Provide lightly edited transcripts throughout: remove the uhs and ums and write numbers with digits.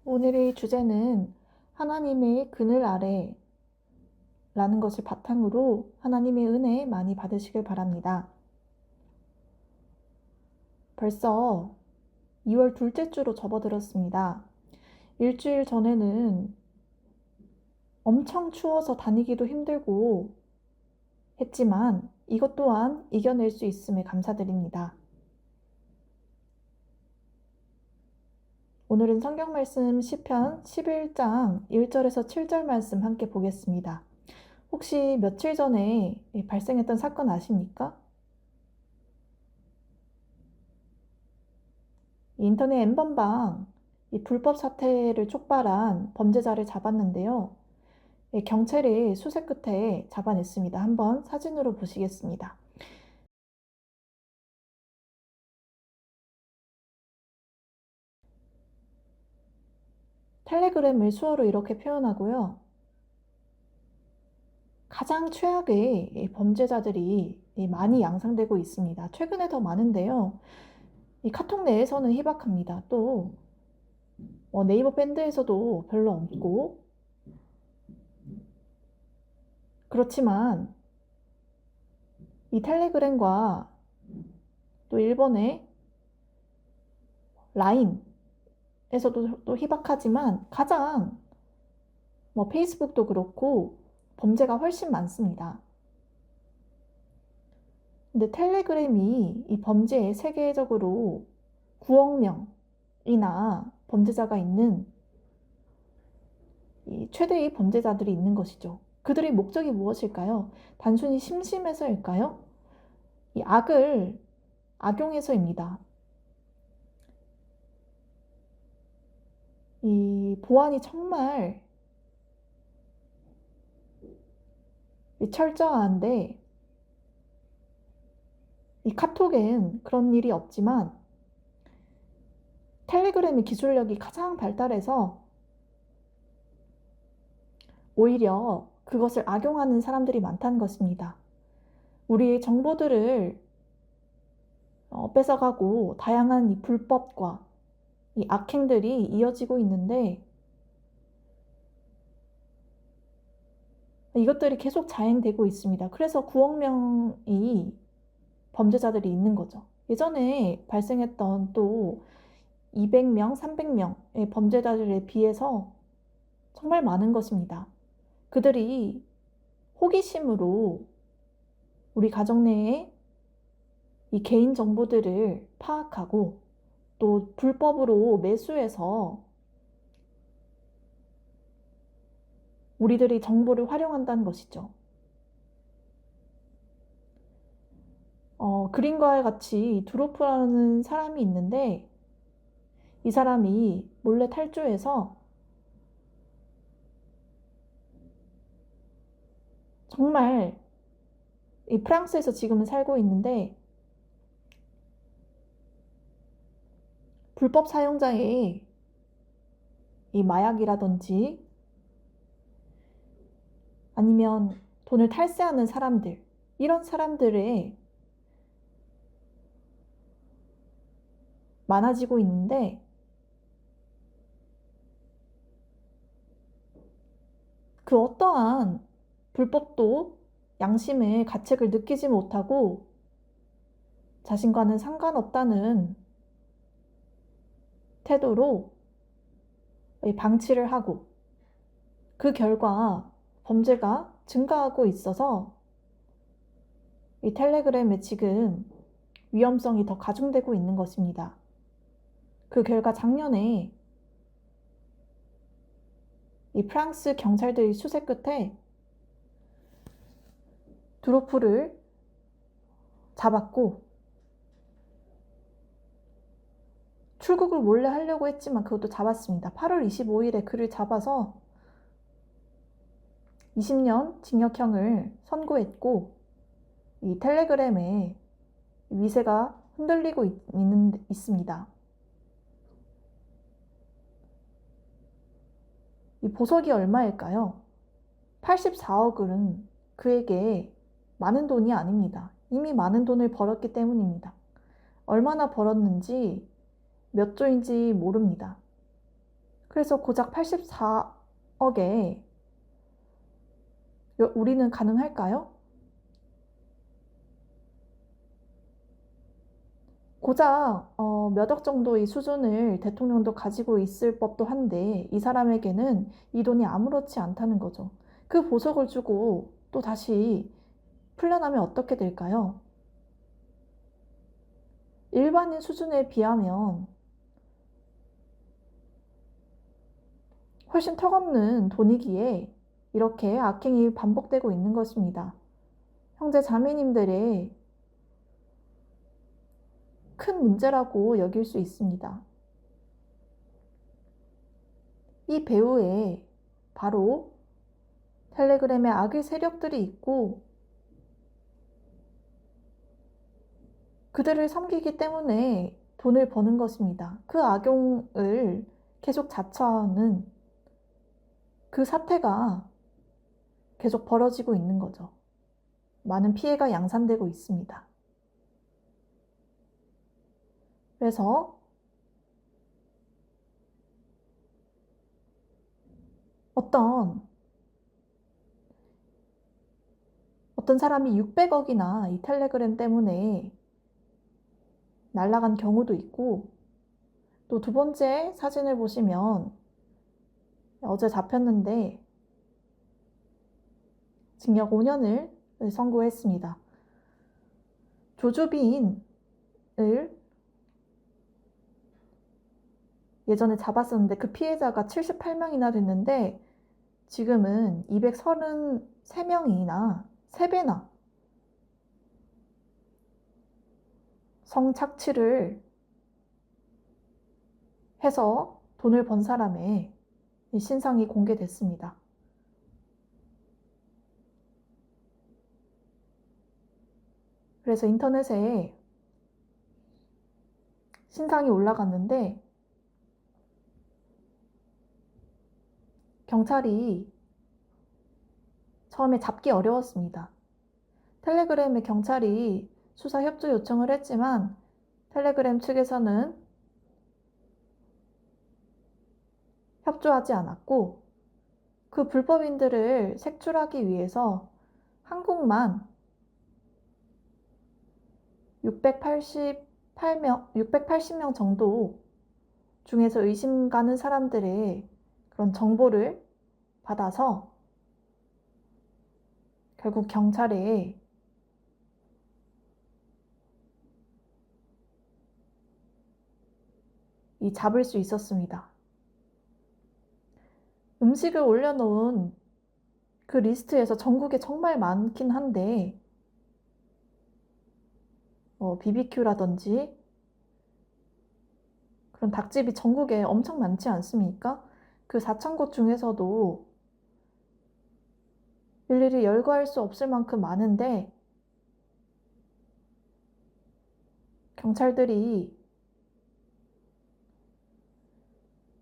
오늘의 주제는 하나님의 그늘 아래 라는 것을 바탕으로 하나님의 은혜 많이 받으시길 바랍니다. 벌써 2월 둘째 주로 접어들었습니다. 일주일 전에는 엄청 추워서 다니기도 힘들고 했지만 이것 또한 이겨낼 수 있음에 감사드립니다. 오늘은 성경 말씀 시편 11장 1절에서 7절 말씀 함께 보겠습니다. 혹시 며칠 전에 발생했던 사건 아십니까? 인터넷 N번방 불법 사태를 촉발한 범죄자를 잡았는데요. 경찰이 수색 끝에 잡아냈습니다. 한번 사진으로 보시겠습니다. 텔레그램을 수어로 이렇게 표현하고요. 가장 최악의 범죄자들이 많이 양상되고 있습니다. 최근에 더 많은데요. 이 카톡 내에서는 희박합니다. 또 네이버 밴드에서도 별로 없고, 그렇지만 이 텔레그램과 또 일본의 라인에서도 또 희박하지만 가장 페이스북도 그렇고 범죄가 훨씬 많습니다. 근데 텔레그램이 이 범죄에 세계적으로 9억 명이나 범죄자가 있는 이 최대의 범죄자들이 있는 것이죠. 그들의 목적이 무엇일까요? 단순히 심심해서일까요? 이 악을 악용해서입니다. 이 보안이 정말 철저한데 이 카톡엔 그런 일이 없지만 텔레그램의 기술력이 가장 발달해서 오히려 그것을 악용하는 사람들이 많다는 것입니다. 우리의 정보들을 뺏어가고 다양한 이 불법과 이 악행들이 이어지고 있는데 이것들이 계속 자행되고 있습니다. 그래서 9억 명이 범죄자들이 있는 거죠. 예전에 발생했던 또 200명, 300명의 범죄자들에 비해서 정말 많은 것입니다. 그들이 호기심으로 우리 가정 내에 이 개인 정보들을 파악하고 또 불법으로 매수해서 우리들의 정보를 활용한다는 것이죠. 그림과 같이 드로프라는 사람이 있는데 이 사람이 몰래 탈주해서 정말 이 프랑스에서 지금은 살고 있는데 불법 사용자의 이 마약이라든지 아니면 돈을 탈세하는 사람들, 이런 사람들의 많아지고 있는데 그 어떠한 불법도 양심의 가책을 느끼지 못하고 자신과는 상관없다는 태도로 방치를 하고 그 결과 범죄가 증가하고 있어서 이 텔레그램에 지금 위험성이 더 가중되고 있는 것입니다. 그 결과 작년에 이 프랑스 경찰들이 수색 끝에 드로프를 잡았고 출국을 몰래 하려고 했지만 그것도 잡았습니다. 8월 25일에 그를 잡아서 20년 징역형을 선고했고 이 텔레그램의 위세가 흔들리고 있습니다. 이 보석이 얼마일까요? 84억은 그에게 많은 돈이 아닙니다. 이미 많은 돈을 벌었기 때문입니다. 얼마나 벌었는지 몇 조인지 모릅니다. 그래서 고작 84억에 우리는 가능할까요? 고작 몇 억 정도의 수준을 대통령도 가지고 있을 법도 한데 이 사람에게는 이 돈이 아무렇지 않다는 거죠. 그 보석을 주고 또 다시 풀려나면 어떻게 될까요? 일반인 수준에 비하면 훨씬 턱없는 돈이기에 이렇게 악행이 반복되고 있는 것입니다. 형제 자매님들의 큰 문제라고 여길 수 있습니다. 이 배후에 바로 텔레그램의 악의 세력들이 있고 그들을 섬기기 때문에 돈을 버는 것입니다. 그 악용을 계속 자처하는 그 사태가 계속 벌어지고 있는 거죠. 많은 피해가 양산되고 있습니다. 그래서 어떤 사람이 600억이나 이 텔레그램 때문에 날아간 경우도 있고, 또 두 번째 사진을 보시면 어제 잡혔는데 징역 5년을 선고했습니다. 조주빈을 예전에 잡았었는데 그 피해자가 78명이나 됐는데 지금은 233명이나 3배나 성착취를 해서 돈을 번 사람의 신상이 공개됐습니다. 그래서 인터넷에 신상이 올라갔는데 경찰이 처음에 잡기 어려웠습니다. 텔레그램에 경찰이 수사 협조 요청을 했지만 텔레그램 측에서는 협조하지 않았고 그 불법인들을 색출하기 위해서 한국만 680명 정도 중에서 의심 가는 사람들의 그런 정보를 받아서 결국 경찰에 잡을 수 있었습니다. 음식을 올려놓은 그 리스트에서 전국에 정말 많긴 한데 BBQ라든지 그런 닭집이 전국에 엄청 많지 않습니까? 그 4,000곳 중에서도 일일이 열거할 수 없을 만큼 많은데 경찰들이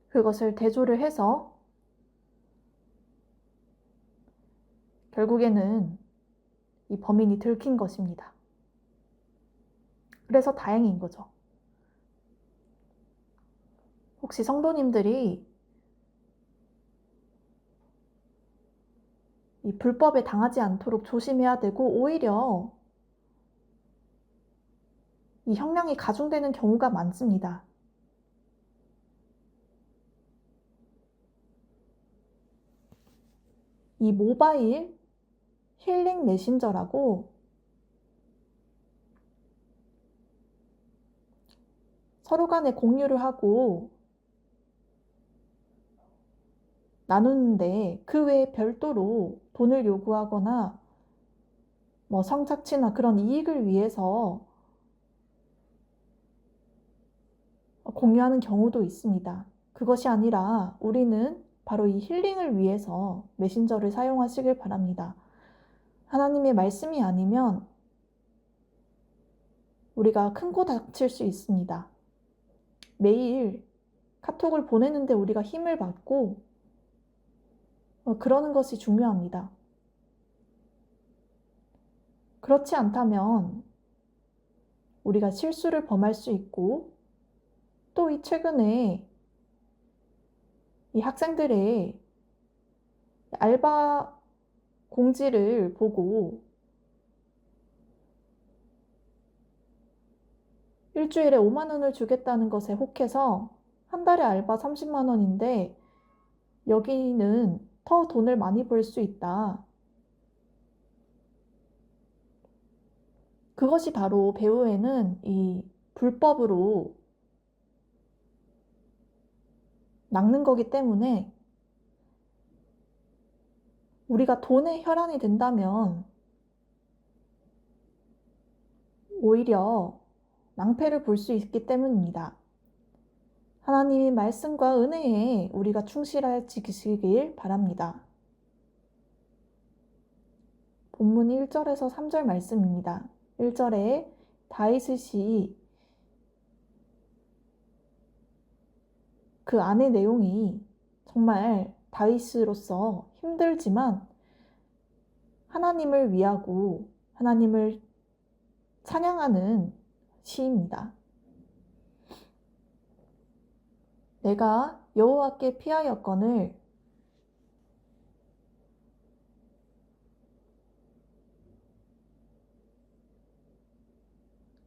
그것을 대조를 해서 결국에는 이 범인이 들킨 것입니다. 그래서 다행인 거죠. 혹시 성도님들이 이 불법에 당하지 않도록 조심해야 되고 오히려 이 형량이 가중되는 경우가 많습니다. 이 모바일 힐링 메신저라고 서로 간에 공유를 하고 나누는데 그 외에 별도로 돈을 요구하거나 뭐 성착취나 그런 이익을 위해서 공유하는 경우도 있습니다. 그것이 아니라 우리는 바로 이 힐링을 위해서 메신저를 사용하시길 바랍니다. 하나님의 말씀이 아니면 우리가 큰 코 다칠 수 있습니다. 매일 카톡을 보내는데 우리가 힘을 받고 그러는 것이 중요합니다. 그렇지 않다면 우리가 실수를 범할 수 있고 또 이 최근에 이 학생들의 알바 공지를 보고 일주일에 5만 원을 주겠다는 것에 혹해서 한 달에 알바 30만 원인데 여기는 더 돈을 많이 벌 수 있다. 그것이 바로 배후에는 이 불법으로 낚는 거기 때문에 우리가 돈에 혈안이 된다면 오히려 낭패를 볼 수 있기 때문입니다. 하나님의 말씀과 은혜에 우리가 충실해지길 바랍니다. 본문 1절에서 3절 말씀입니다. 1절에 다윗이 그 안의 내용이 정말 다윗으로서 힘들지만 하나님을 위하고 하나님을 찬양하는 시입니다. 내가 여호와께 피하였거늘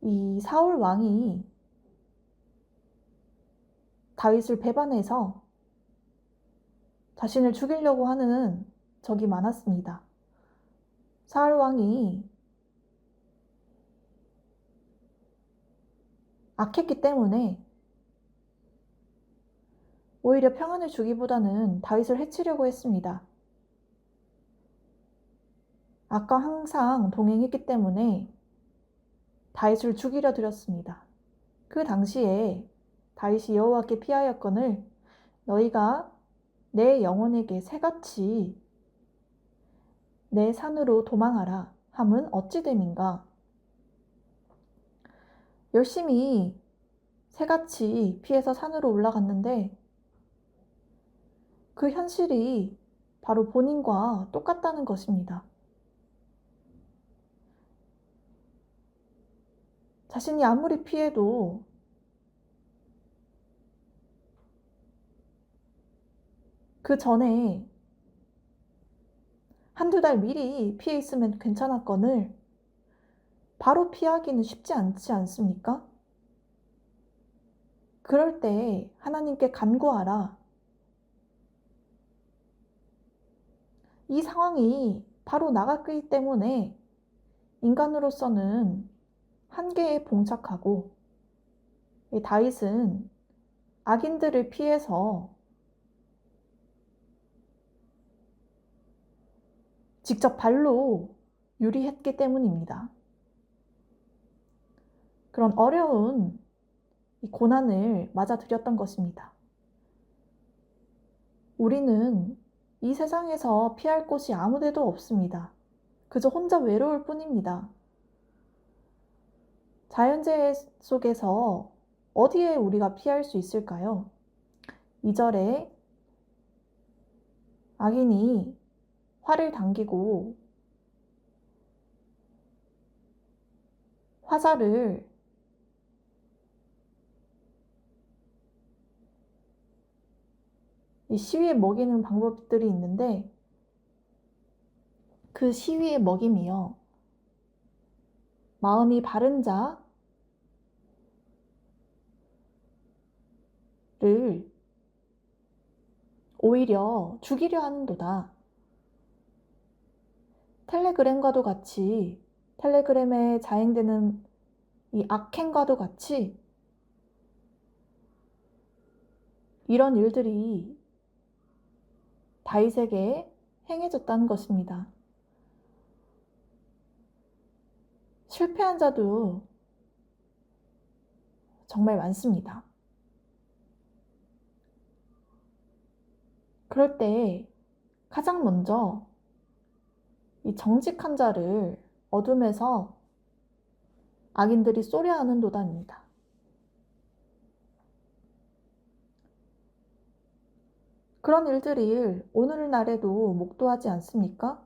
이 사울 왕이 다윗을 배반해서 자신을 죽이려고 하는 적이 많았습니다. 사울 왕이 악했기 때문에 오히려 평안을 주기보다는 다윗을 해치려고 했습니다. 악과 항상 동행했기 때문에 다윗을 죽이려 들였습니다. 그 당시에 다윗이 여호와께 피하였거늘 너희가 내 영혼에게 새같이 내 산으로 도망하라 함은 어찌 됨인가. 열심히 새같이 피해서 산으로 올라갔는데 그 현실이 바로 본인과 똑같다는 것입니다. 자신이 아무리 피해도 그 전에 한두 달 미리 피해 있으면 괜찮았거늘 바로 피하기는 쉽지 않지 않습니까? 그럴 때 하나님께 간구하라. 이 상황이 바로 나갔기 때문에 인간으로서는 한계에 봉착하고 다윗은 악인들을 피해서 직접 발로 유리했기 때문입니다. 그런 어려운 고난을 맞아들였던 것입니다. 우리는 이 세상에서 피할 곳이 아무 데도 없습니다. 그저 혼자 외로울 뿐입니다. 자연재해 속에서 어디에 우리가 피할 수 있을까요? 2절에 악인이 활을 당기고 화살을 이 시위에 먹이는 방법들이 있는데 그 시위의 먹임이요. 마음이 바른 자를 오히려 죽이려 하는도다. 텔레그램과도 같이 텔레그램에 자행되는 이 악행과도 같이 이런 일들이 다윗에게 행해졌다는 것입니다. 실패한 자도 정말 많습니다. 그럴 때 가장 먼저 이 정직한 자를 어둠에서 악인들이 쏘려 하는 도단입니다. 그런 일들이 오늘날에도 목도하지 않습니까?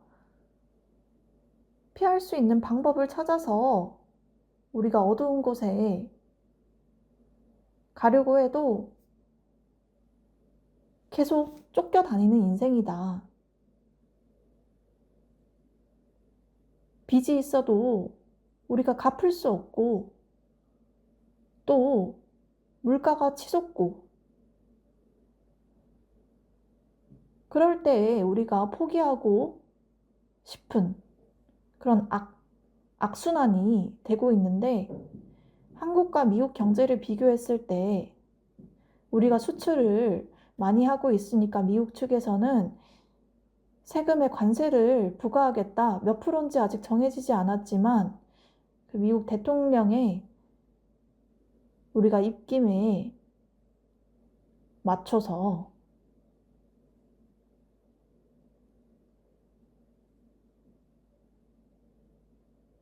피할 수 있는 방법을 찾아서 우리가 어두운 곳에 가려고 해도 계속 쫓겨다니는 인생이다. 빚이 있어도 우리가 갚을 수 없고 또 물가가 치솟고 그럴 때 우리가 포기하고 싶은 그런 악순환이 되고 있는데 한국과 미국 경제를 비교했을 때 우리가 수출을 많이 하고 있으니까 미국 측에서는 세금의 관세를 부과하겠다. 몇 프로인지 아직 정해지지 않았지만 그 미국 대통령의 우리가 입김에 맞춰서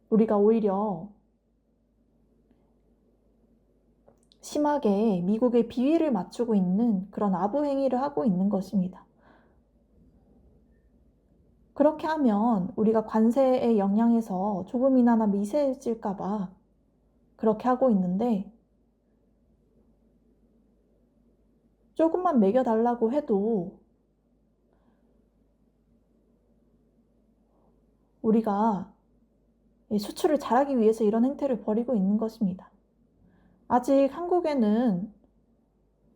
우리가 오히려 심하게 미국의 비위를 맞추고 있는 그런 아부 행위를 하고 있는 것입니다. 그렇게 하면 우리가 관세의 영향에서 조금이나마 미세해질까 봐 그렇게 하고 있는데 조금만 매겨달라고 해도 우리가 수출을 잘하기 위해서 이런 행태를 벌이고 있는 것입니다. 아직 한국에는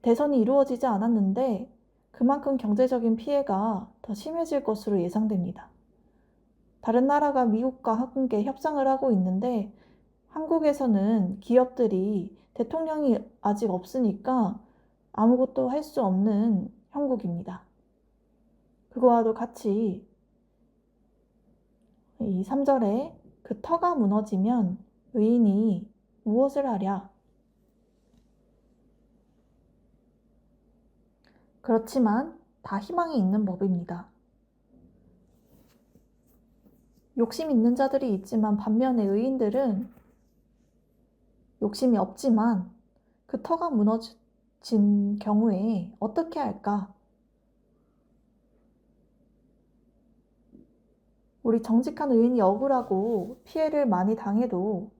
대선이 이루어지지 않았는데 그만큼 경제적인 피해가 더 심해질 것으로 예상됩니다. 다른 나라가 미국과 함께 협상을 하고 있는데 한국에서는 기업들이 대통령이 아직 없으니까 아무것도 할 수 없는 형국입니다. 그거와도 같이 이 3절에 그 터가 무너지면 의인이 무엇을 하랴? 그렇지만 다 희망이 있는 법입니다. 욕심 있는 자들이 있지만 반면에 의인들은 욕심이 없지만 그 터가 무너진 경우에 어떻게 할까? 우리 정직한 의인이 억울하고 피해를 많이 당해도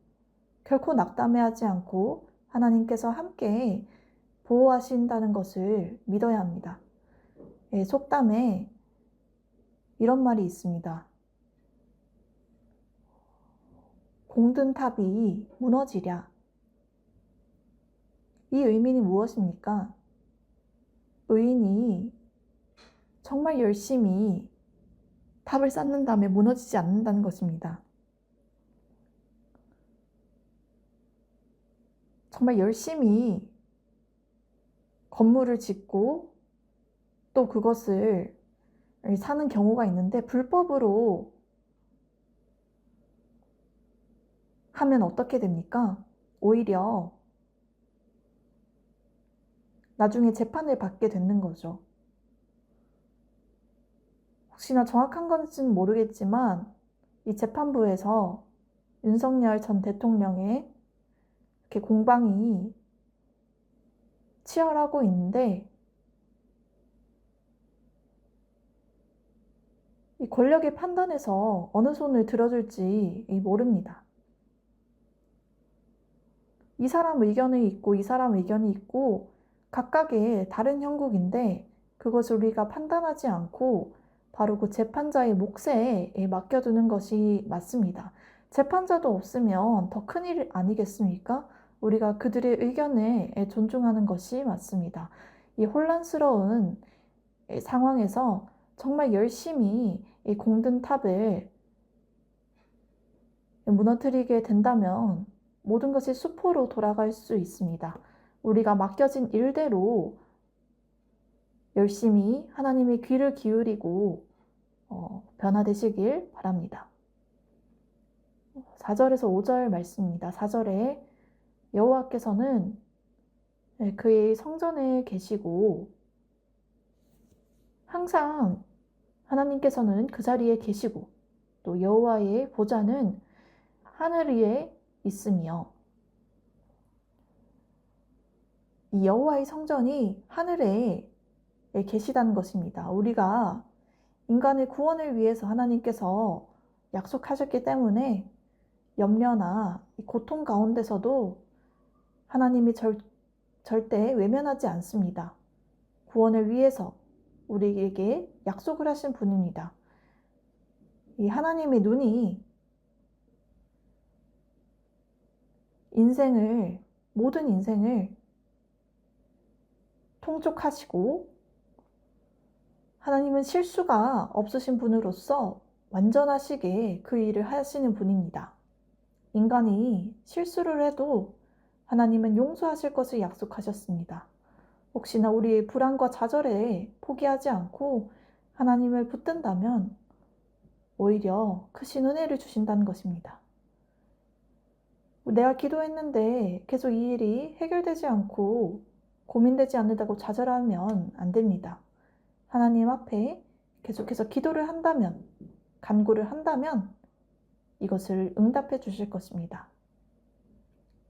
결코 낙담해하지 않고 하나님께서 함께 보호하신다는 것을 믿어야 합니다. 속담에 이런 말이 있습니다. 공든 탑이 무너지랴. 이 의미는 무엇입니까? 의인이 정말 열심히 탑을 쌓는 다음에 무너지지 않는다는 것입니다. 정말 열심히 건물을 짓고 또 그것을 사는 경우가 있는데 불법으로 하면 어떻게 됩니까? 오히려 나중에 재판을 받게 되는 거죠. 혹시나 정확한 건지는 모르겠지만 이 재판부에서 윤석열 전 대통령의 이렇게 공방이 치열하고 있는데 이 권력의 판단에서 어느 손을 들어줄지 모릅니다. 이 사람 의견이 있고 이 사람 의견이 있고 각각의 다른 형국인데 그것을 우리가 판단하지 않고 바로 그 재판자의 몫에 맡겨두는 것이 맞습니다. 재판자도 없으면 더 큰일 아니겠습니까? 우리가 그들의 의견을 존중하는 것이 맞습니다. 이 혼란스러운 상황에서 정말 열심히 이 공든 탑을 무너뜨리게 된다면 모든 것이 수포로 돌아갈 수 있습니다. 우리가 맡겨진 일대로 열심히 하나님의 귀를 기울이고 변화되시길 바랍니다. 4절에서 5절 말씀입니다. 4절에 여호와께서는 그의 성전에 계시고 항상 하나님께서는 그 자리에 계시고 또 여호와의 보좌는 하늘 위에 있으며 이 여호와의 성전이 하늘에 계시다는 것입니다. 우리가 인간의 구원을 위해서 하나님께서 약속하셨기 때문에 염려나 고통 가운데서도 하나님이 절대 외면하지 않습니다. 구원을 위해서 우리에게 약속을 하신 분입니다. 이 하나님의 눈이 모든 인생을 통촉하시고, 하나님은 실수가 없으신 분으로서 완전하시게 그 일을 하시는 분입니다. 인간이 실수를 해도 하나님은 용서하실 것을 약속하셨습니다. 혹시나 우리의 불안과 좌절에 포기하지 않고 하나님을 붙든다면 오히려 크신 은혜를 주신다는 것입니다. 내가 기도했는데 계속 이 일이 해결되지 않고 고민되지 않는다고 좌절하면 안 됩니다. 하나님 앞에 계속해서 기도를 한다면, 간구를 한다면 이것을 응답해 주실 것입니다.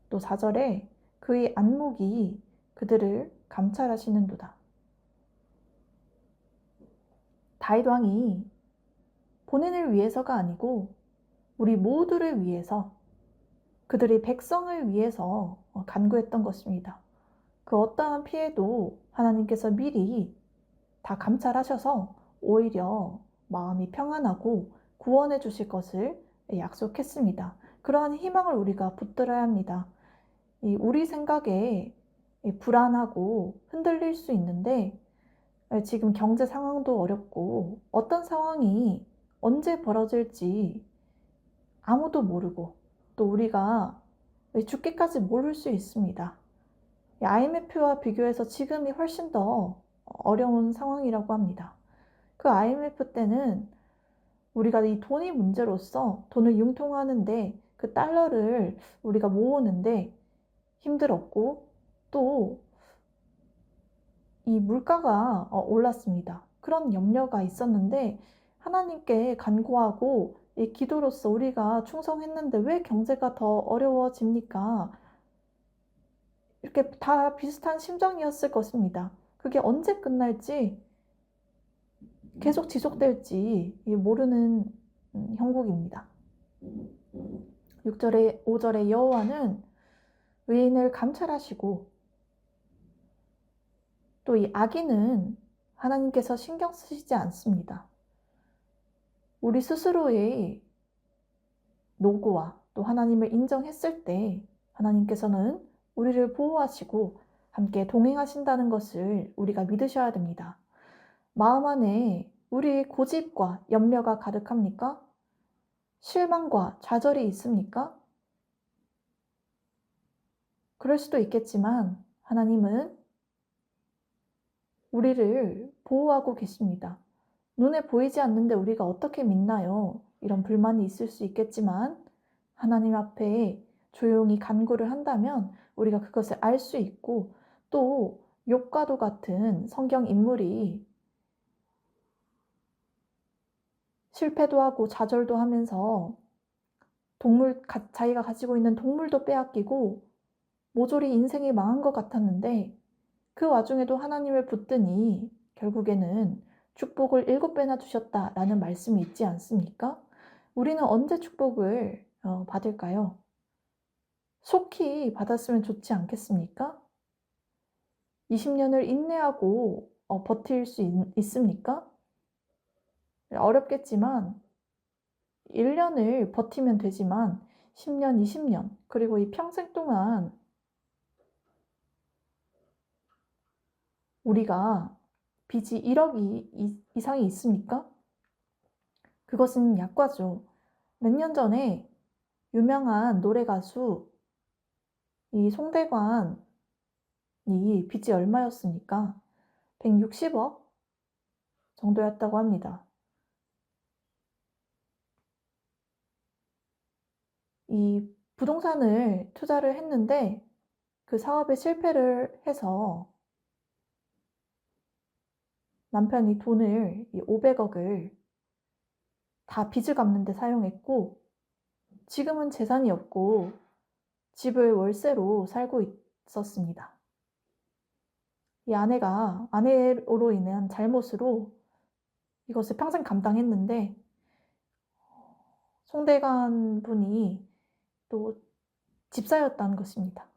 또 4절에 그의 안목이 그들을 감찰하시는도다. 다윗 왕이 본인을 위해서가 아니고 우리 모두를 위해서, 그들의 백성을 위해서 간구했던 것입니다. 그 어떠한 피해도 하나님께서 미리 다 감찰하셔서 오히려 마음이 평안하고 구원해 주실 것을 약속했습니다. 그러한 희망을 우리가 붙들어야 합니다. 우리 생각에 불안하고 흔들릴 수 있는데, 지금 경제 상황도 어렵고 어떤 상황이 언제 벌어질지 아무도 모르고, 또 우리가 죽기까지 모를 수 있습니다. IMF와 비교해서 지금이 훨씬 더 어려운 상황이라고 합니다. 그 IMF 때는 우리가 이 돈이 문제로서 돈을 융통하는데, 그 달러를 우리가 모으는데 힘들었고, 또 이 물가가 올랐습니다. 그런 염려가 있었는데 하나님께 간구하고 이 기도로서 우리가 충성했는데 왜 경제가 더 어려워집니까? 이렇게 다 비슷한 심정이었을 것입니다. 그게 언제 끝날지, 계속 지속될지 모르는 형국입니다. 6절에 5절에 여호와는 의인을 감찰하시고, 또 이 악인은 하나님께서 신경 쓰시지 않습니다. 우리 스스로의 노고와 또 하나님을 인정했을 때 하나님께서는 우리를 보호하시고 함께 동행하신다는 것을 우리가 믿으셔야 됩니다. 마음 안에 우리의 고집과 염려가 가득합니까? 실망과 좌절이 있습니까? 그럴 수도 있겠지만 하나님은 우리를 보호하고 계십니다. 눈에 보이지 않는데 우리가 어떻게 믿나요? 이런 불만이 있을 수 있겠지만 하나님 앞에 조용히 간구를 한다면 우리가 그것을 알 수 있고, 또 욥과도 같은 성경 인물이 실패도 하고 좌절도 하면서 자기가 가지고 있는 동물도 빼앗기고 모조리 인생이 망한 것 같았는데, 그 와중에도 하나님을 붙드니 결국에는 축복을 7배나 주셨다라는 말씀이 있지 않습니까? 우리는 언제 축복을 받을까요? 속히 받았으면 좋지 않겠습니까? 20년을 인내하고 버틸 수 있습니까? 어렵겠지만 1년을 버티면 되지만 10년, 20년, 그리고 이 평생 동안 우리가 빚이 1억 이상이 있습니까? 그것은 약과죠. 몇 년 전에 유명한 노래 가수 이 송대관이 빚이 얼마였습니까? 160억 정도였다고 합니다. 이 부동산을 투자를 했는데 그 사업에 실패를 해서 남편이 돈을 500억을 다 빚을 갚는 데 사용했고, 지금은 재산이 없고 집을 월세로 살고 있었습니다. 이 아내로 인한 잘못으로 이것을 평생 감당했는데, 송대관 분이 또 집사였다는 것입니다.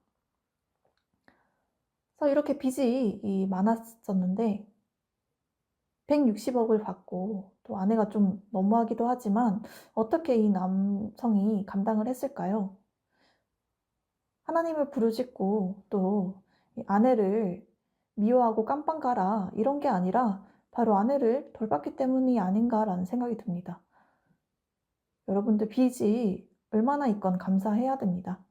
그래서 이렇게 빚이 많았었는데 160억을 받고 또 아내가 좀 너무하기도 하지만 어떻게 이 남성이 감당을 했을까요? 하나님을 부르짖고 또 아내를 미워하고 깜빵 가라 이런 게 아니라 바로 아내를 덜 받기 때문이 아닌가라는 생각이 듭니다. 여러분들 빚이 얼마나 있건 감사해야 됩니다.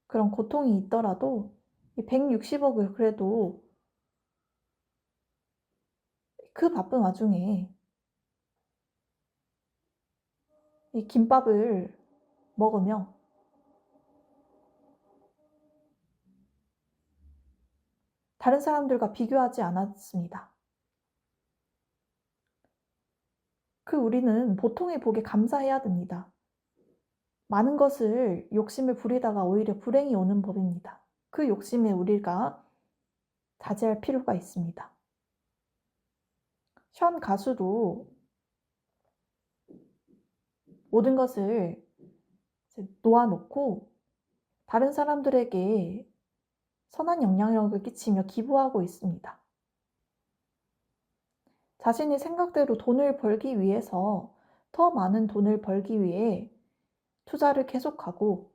그런 고통이 있더라도 이 160억을 그래도 그 바쁜 와중에 이 김밥을 먹으며 다른 사람들과 비교하지 않았습니다. 우리는 보통의 복에 감사해야 됩니다. 많은 것을 욕심을 부리다가 오히려 불행이 오는 법입니다. 그 욕심에 우리가 자제할 필요가 있습니다. 션 가수도 모든 것을 놓아놓고 다른 사람들에게 선한 영향력을 끼치며 기부하고 있습니다. 자신의 생각대로 돈을 벌기 위해서 더 많은 돈을 벌기 위해 투자를 계속하고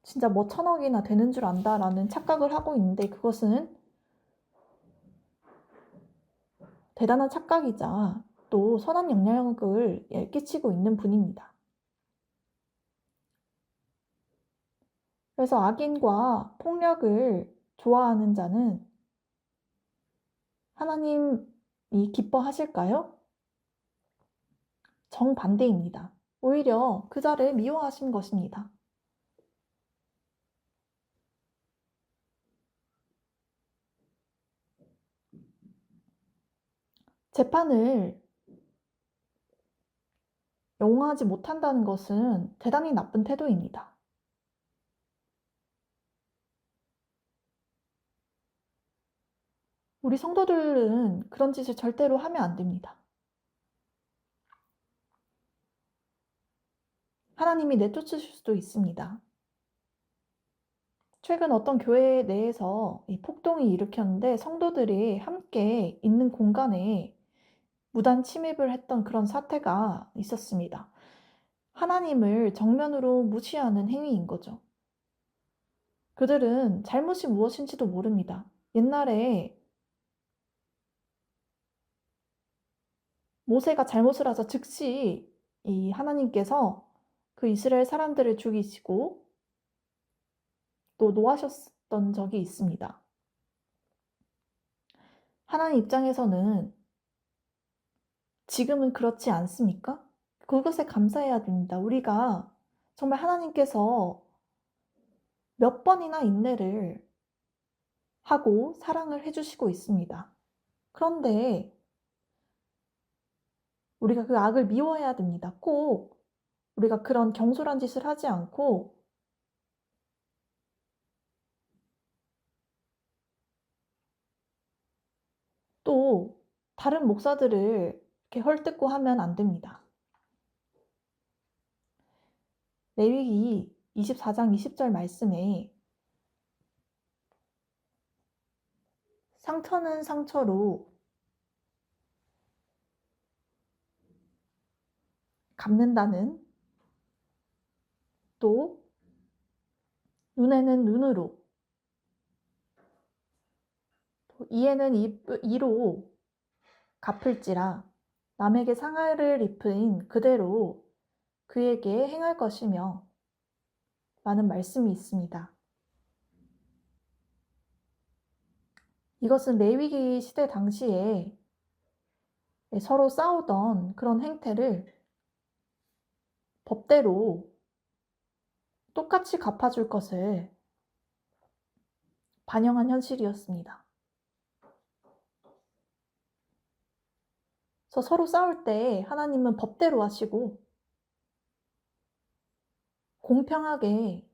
진짜 뭐 1000억이나 되는 줄 안다라는 착각을 하고 있는데 그것은 대단한 착각이자 또 선한 영향력을 끼치고 있는 분입니다. 그래서 악인과 폭력을 좋아하는 자는 하나님이 기뻐하실까요? 정반대입니다. 오히려 그 자를 미워하신 것입니다. 재판을 용하지 못한다는 것은 대단히 나쁜 태도입니다. 우리 성도들은 그런 짓을 절대로 하면 안 됩니다. 하나님이 내쫓으실 수도 있습니다. 최근 어떤 교회 내에서 이 폭동이 일으켰는데 성도들이 함께 있는 공간에 무단 침입을 했던 그런 사태가 있었습니다. 하나님을 정면으로 무시하는 행위인 거죠. 그들은 잘못이 무엇인지도 모릅니다. 옛날에 모세가 잘못을 하자 즉시 이 하나님께서 그 이스라엘 사람들을 죽이시고 또 노하셨던 적이 있습니다. 하나님 입장에서는 지금은 그렇지 않습니까? 그것에 감사해야 됩니다. 우리가 정말 하나님께서 몇 번이나 인내를 하고 사랑을 해주시고 있습니다. 그런데 우리가 그 악을 미워해야 됩니다. 꼭 우리가 그런 경솔한 짓을 하지 않고 또 다른 목사들을 이렇게 헐뜯고 하면 안 됩니다. 레위기 24장 20절 말씀에 상처는 상처로 갚는다는 또 눈에는 눈으로 또 이에는 이로 갚을지라 남에게 상하를 입은 그대로 그에게 행할 것이며 라는 말씀이 있습니다. 이것은 레위기 시대 당시에 서로 싸우던 그런 행태를 법대로 똑같이 갚아줄 것을 반영한 현실이었습니다. 그래서 서로 싸울 때 하나님은 법대로 하시고 공평하게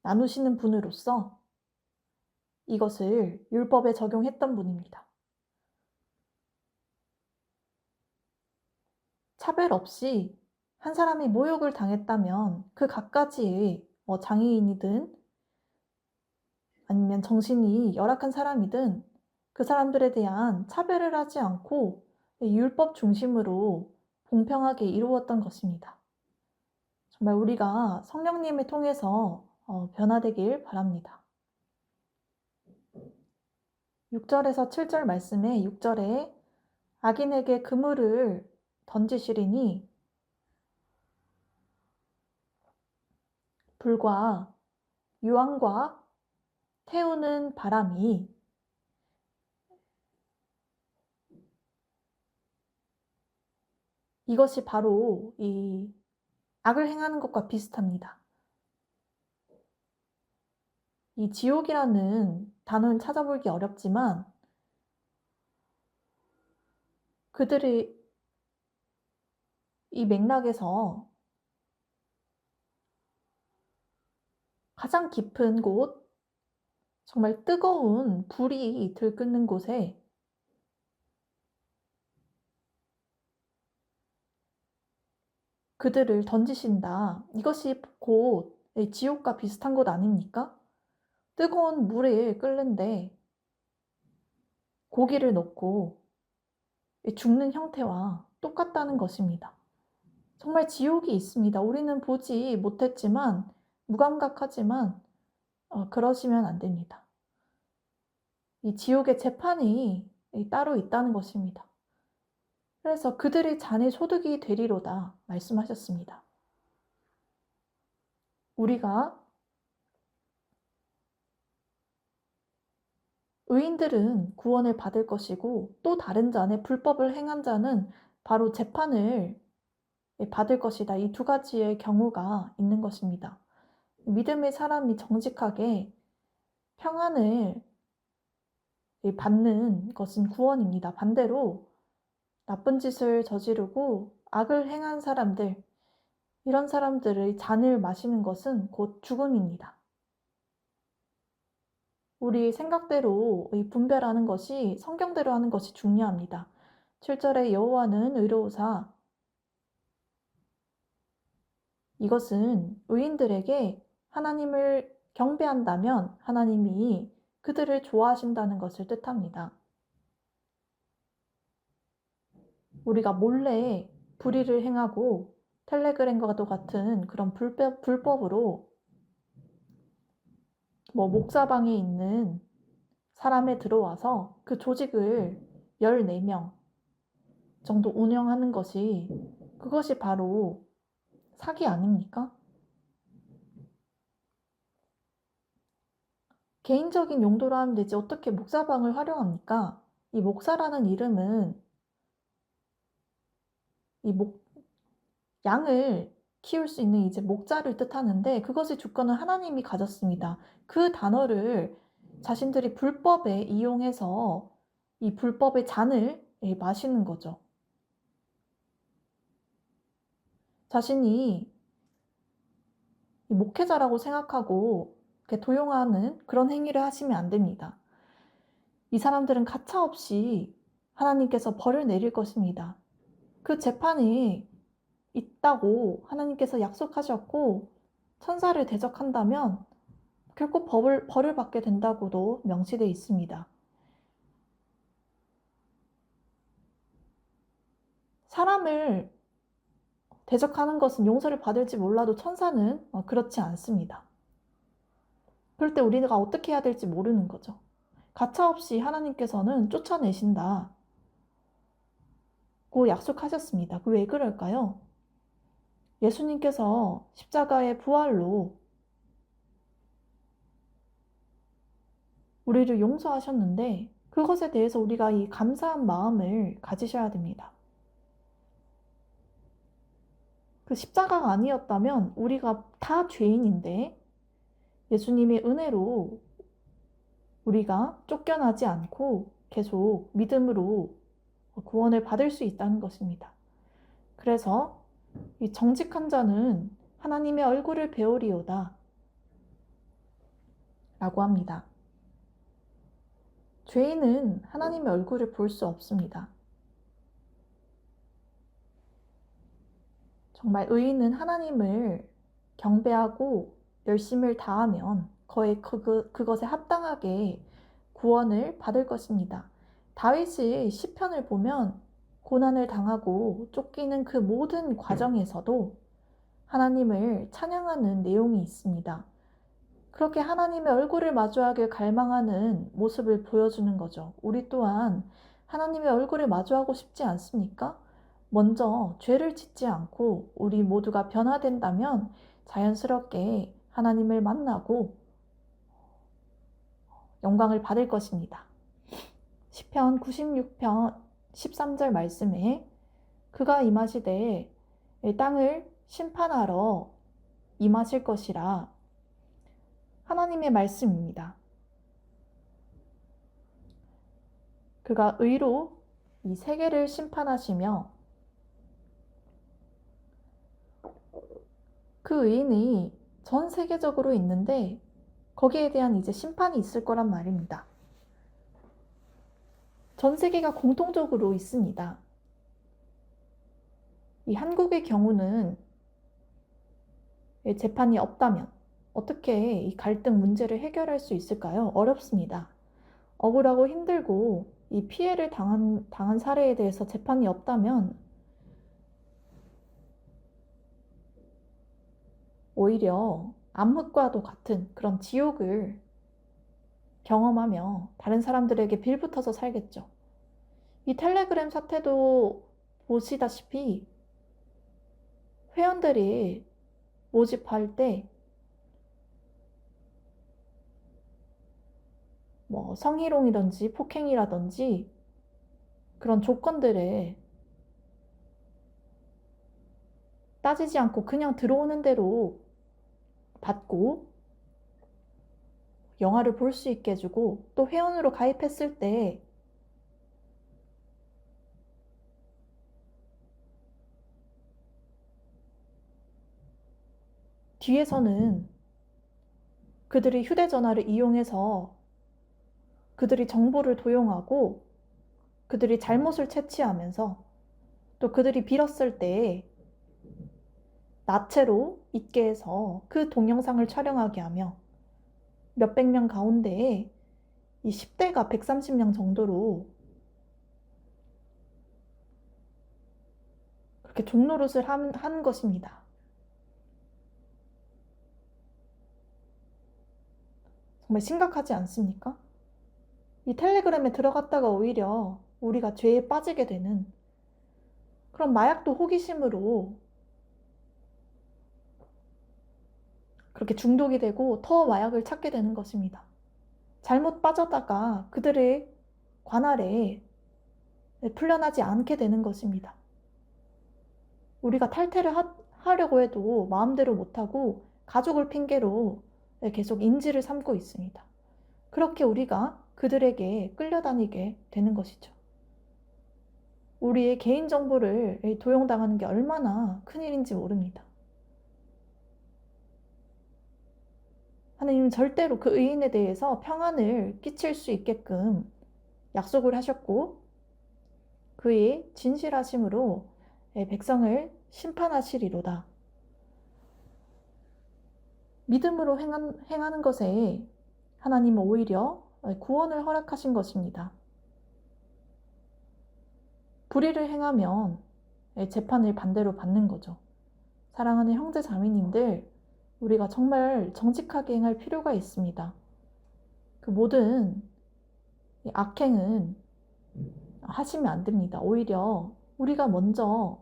나누시는 분으로서 이것을 율법에 적용했던 분입니다. 차별 없이 한 사람이 모욕을 당했다면 그 갖가지의 장애인이든 아니면 정신이 열악한 사람이든 그 사람들에 대한 차별을 하지 않고 율법 중심으로 공평하게 이루었던 것입니다. 정말 우리가 성령님을 통해서 변화되길 바랍니다. 6절에서 7절 말씀에 6절에 악인에게 그물을 던지시리니 불과 유황과 태우는 바람이 이것이 바로 이 악을 행하는 것과 비슷합니다. 이 지옥이라는 단어는 찾아보기 어렵지만 그들이 이 맥락에서 가장 깊은 곳, 정말 뜨거운 불이 들끓는 곳에 그들을 던지신다. 이것이 곧 지옥과 비슷한 곳 아닙니까? 뜨거운 물에 끓는데 고기를 넣고 죽는 형태와 똑같다는 것입니다. 정말 지옥이 있습니다. 우리는 보지 못했지만 무감각하지만 그러시면 안 됩니다. 이 지옥의 재판이 따로 있다는 것입니다. 그래서 그들의 잔의 소득이 되리로다 말씀하셨습니다. 우리가 의인들은 구원을 받을 것이고 또 다른 자는 불법을 행한 자는 바로 재판을 받을 것이다. 이 두 가지의 경우가 있는 것입니다. 믿음의 사람이 정직하게 평안을 받는 것은 구원입니다. 반대로 나쁜 짓을 저지르고 악을 행한 사람들, 이런 사람들의 잔을 마시는 것은 곧 죽음입니다. 우리 생각대로 분별하는 것이 성경대로 하는 것이 중요합니다. 7절에 여호와는 의로우사 이것은 의인들에게 하나님을 경배한다면 하나님이 그들을 좋아하신다는 것을 뜻합니다. 우리가 몰래 불의를 행하고 텔레그램과도 같은 그런 불법으로 목사방에 있는 사람에 들어와서 그 조직을 14명 정도 운영하는 것이 그것이 바로 사기 아닙니까? 개인적인 용도로 하면 되지 어떻게 목사방을 활용합니까? 이 목사라는 이름은 양을 키울 수 있는 이제 목자를 뜻하는데 그것의 주권은 하나님이 가졌습니다. 그 단어를 자신들이 불법에 이용해서 이 불법의 잔을 마시는 거죠. 자신이 목회자라고 생각하고 도용하는 그런 행위를 하시면 안 됩니다. 이 사람들은 가차없이 하나님께서 벌을 내릴 것입니다. 그 재판이 있다고 하나님께서 약속하셨고 천사를 대적한다면 결국 벌을 받게 된다고도 명시되어 있습니다. 사람을 대적하는 것은 용서를 받을지 몰라도 천사는 그렇지 않습니다. 그럴 때 우리가 어떻게 해야 될지 모르는 거죠. 가차없이 하나님께서는 쫓아내신다고 약속하셨습니다. 왜 그럴까요? 예수님께서 십자가의 부활로 우리를 용서하셨는데 그것에 대해서 우리가 이 감사한 마음을 가지셔야 됩니다. 그 십자가가 아니었다면 우리가 다 죄인인데 예수님의 은혜로 우리가 쫓겨나지 않고 계속 믿음으로 구원을 받을 수 있다는 것입니다. 그래서 이 정직한 자는 하나님의 얼굴을 배우리오다 라고 합니다. 죄인은 하나님의 얼굴을 볼 수 없습니다. 정말 의인은 하나님을 경배하고 열심을 다하면 그것에 합당하게 구원을 받을 것입니다. 다윗이 시편을 보면 고난을 당하고 쫓기는 그 모든 과정에서도 하나님을 찬양하는 내용이 있습니다. 그렇게 하나님의 얼굴을 마주하길 갈망하는 모습을 보여주는 거죠. 우리 또한 하나님의 얼굴을 마주하고 싶지 않습니까? 먼저 죄를 짓지 않고 우리 모두가 변화된다면 자연스럽게 하나님을 만나고 영광을 받을 것입니다. 시편 96편 13절 말씀에 그가 임하시되 땅을 심판하러 임하실 것이라 하나님의 말씀입니다. 그가 의로 이 세계를 심판하시며 그 의인이 전 세계적으로 있는데 거기에 대한 이제 심판이 있을 거란 말입니다. 전 세계가 공통적으로 있습니다. 이 한국의 경우는 재판이 없다면 어떻게 이 갈등 문제를 해결할 수 있을까요? 어렵습니다. 억울하고 힘들고 이 피해를 당한 사례에 대해서 재판이 없다면 오히려 암흑과도 같은 그런 지옥을 경험하며 다른 사람들에게 빌붙어서 살겠죠. 이 텔레그램 사태도 보시다시피 회원들이 모집할 때 성희롱이든지 폭행이라든지 그런 조건들에 따지지 않고 그냥 들어오는 대로 받고 영화를 볼 수 있게 해주고 또 회원으로 가입했을 때 뒤에서는 그들이 휴대전화를 이용해서 그들이 정보를 도용하고 그들이 잘못을 채취하면서 또 그들이 빌었을 때 나체로 있게 해서 그 동영상을 촬영하게 하며 몇백 명 가운데에 이 10대가 130명 정도로 그렇게 종노릇을 하는 것입니다. 정말 심각하지 않습니까? 이 텔레그램에 들어갔다가 오히려 우리가 죄에 빠지게 되는 그런 마약도 호기심으로 그렇게 중독이 되고 더 마약을 찾게 되는 것입니다. 잘못 빠졌다가 그들의 관할에 풀려나지 않게 되는 것입니다. 우리가 탈퇴를 하려고 해도 마음대로 못하고 가족을 핑계로 계속 인지를 삼고 있습니다. 그렇게 우리가 그들에게 끌려다니게 되는 것이죠. 우리의 개인정보를 도용당하는 게 얼마나 큰일인지 모릅니다. 하나님은 절대로 그 의인에 대해서 평안을 끼칠 수 있게끔 약속을 하셨고 그의 진실하심으로 백성을 심판하시리로다. 믿음으로 행하는 것에 하나님은 오히려 구원을 허락하신 것입니다. 불의를 행하면 재판을 반대로 받는 거죠. 사랑하는 형제 자매님들, 우리가 정말 정직하게 행할 필요가 있습니다. 그 모든 악행은 하시면 안 됩니다. 오히려 우리가 먼저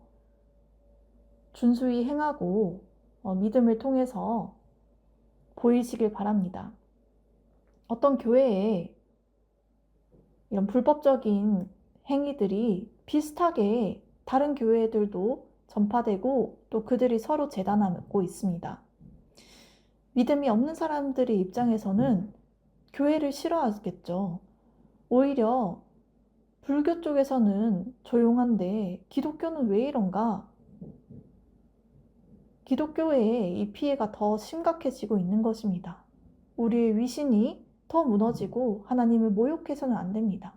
준수히 행하고 믿음을 통해서 보이시길 바랍니다. 어떤 교회에 이런 불법적인 행위들이 비슷하게 다른 교회들도 전파되고 또 그들이 서로 재단하고 있습니다. 믿음이 없는 사람들의 입장에서는 교회를 싫어하겠죠. 오히려 불교 쪽에서는 조용한데 기독교는 왜 이런가? 기독교의 이 피해가 더 심각해지고 있는 것입니다. 우리의 위신이 더 무너지고 하나님을 모욕해서는 안 됩니다.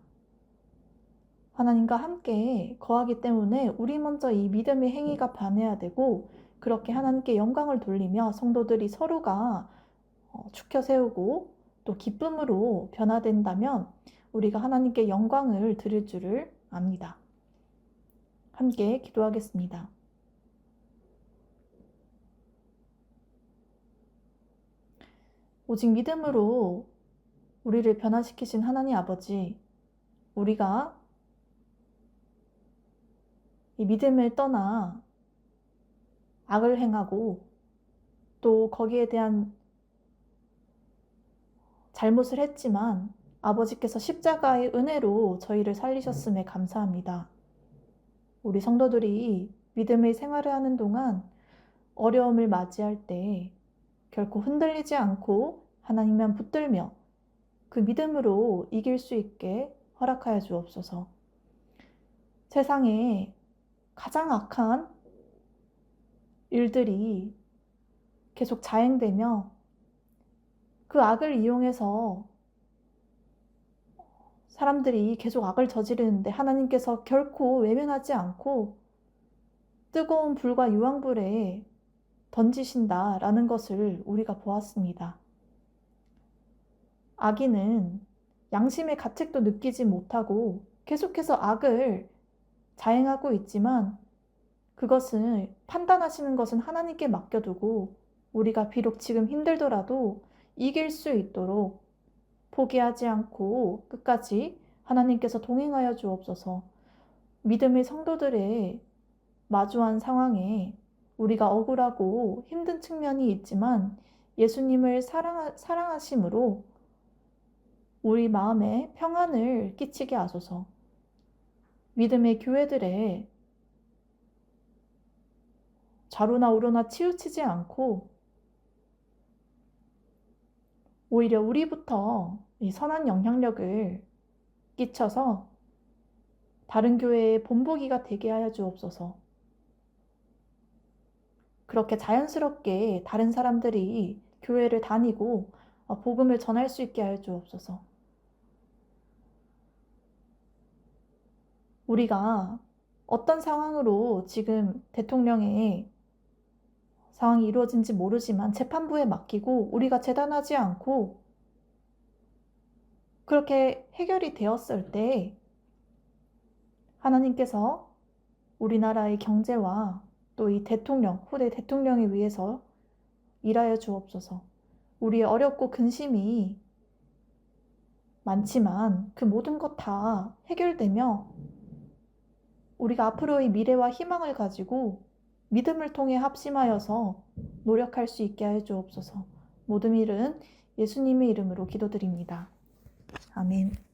하나님과 함께 거하기 때문에 우리 먼저 이 믿음의 행위가 변해야 되고 그렇게 하나님께 영광을 돌리며 성도들이 서로가 축혀 세우고 또 기쁨으로 변화된다면 우리가 하나님께 영광을 드릴 줄을 압니다. 함께 기도하겠습니다. 오직 믿음으로 우리를 변화시키신 하나님 아버지, 우리가 이 믿음을 떠나 악을 행하고 또 거기에 대한 잘못을 했지만 아버지께서 십자가의 은혜로 저희를 살리셨음에 감사합니다. 우리 성도들이 믿음의 생활을 하는 동안 어려움을 맞이할 때 결코 흔들리지 않고 하나님만 붙들며 그 믿음으로 이길 수 있게 허락하여 주옵소서. 세상에 가장 악한 일들이 계속 자행되며 그 악을 이용해서 사람들이 계속 악을 저지르는데 하나님께서 결코 외면하지 않고 뜨거운 불과 유황불에 던지신다라는 것을 우리가 보았습니다. 악인은 양심의 가책도 느끼지 못하고 계속해서 악을 자행하고 있지만 그것을 판단하시는 것은 하나님께 맡겨두고 우리가 비록 지금 힘들더라도 이길 수 있도록 포기하지 않고 끝까지 하나님께서 동행하여 주옵소서. 믿음의 성도들의 마주한 상황에 우리가 억울하고 힘든 측면이 있지만 예수님을 사랑하심으로 우리 마음에 평안을 끼치게 하소서. 믿음의 교회들의 좌로나 우로나 치우치지 않고 오히려 우리부터 이 선한 영향력을 끼쳐서 다른 교회의 본보기가 되게 하여 주옵소서. 그렇게 자연스럽게 다른 사람들이 교회를 다니고 복음을 전할 수 있게 하여 주옵소서. 우리가 어떤 상황으로 지금 대통령의 상황이 이루어진지 모르지만 재판부에 맡기고 우리가 재단하지 않고 그렇게 해결이 되었을 때 하나님께서 우리나라의 경제와 또 이 대통령, 후대 대통령에 위해서 일하여 주옵소서. 우리의 어렵고 근심이 많지만 그 모든 것 다 해결되며 우리가 앞으로의 미래와 희망을 가지고 믿음을 통해 합심하여서 노력할 수 있게 하여 주옵소서. 모든 일은 예수님의 이름으로 기도드립니다. 아멘.